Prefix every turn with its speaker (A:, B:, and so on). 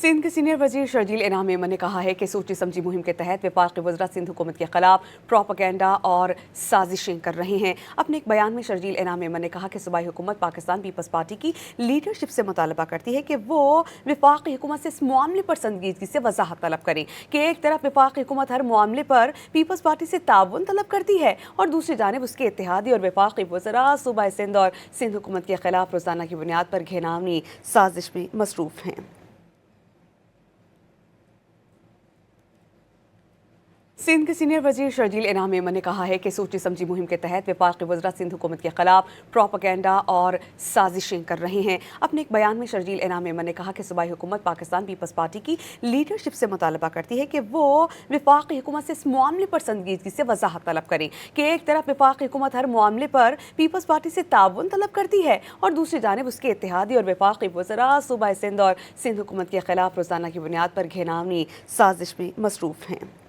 A: सिंध के सीनियर वजीर शर्जील इनाम मेमन ने कहा है कि सोची समझी मुहिम के तहत वफाकी वज़रा सिंध हुकूमत के खिलाफ प्रोपेगेंडा और साजिशें कर रहे हैं। अपने एक बयान में शर्जील इनाम मेमन ने कहा कि सूबाई हुकूमत पाकिस्तान पीपल्स पार्टी की लीडरशिप से मुतालबा करती है कि वो वफाकी हुकूमत से इस मामले पर संजीदगी से वजाहत तलब करें कि एक तरफ वफाकी हुकूमत हर मामले पर पीपल्स पार्टी से ताउन तलब करती है और दूसरी जानिब उसके इत्तेहादी और वफाकी वज़रा सूबाई सिंध और सिंध हुकूमत के खिलाफ रोज़ाना की बुनियाद पर घिनौनी साजिश में मसरूफ़ हैं। सिंध के सीनियर वजीर शर्जील इनाम मेमन ने कहा है कि सोची समझी मुहिम के तहत वफाकी वज़रा सिंध हुकूमत के खिलाफ प्रोपेगेंडा और साजिशें कर रहे हैं। अपने एक बयान में शर्जील इनाम मेमन ने कहा कि सूबाई हुकूमत पाकिस्तान पीपल्स पार्टी की लीडरशिप से मुतालबा करती है कि वो वफाकी हुकूमत से इस मामले पर संजीदगी से वजाहत तलब करें कि एक तरफ वफाकी हुकूमत हर मामले पर पीपल्स पार्टी से ताउन तलब करती है और दूसरी जानिब उसके इत्तेहादी और वफाकी वज़रा सूबाई सिंध और सिंध हुकूमत के खिलाफ रोज़ाना की बुनियाद पर घिनौनी साजिश में मसरूफ़ हैं।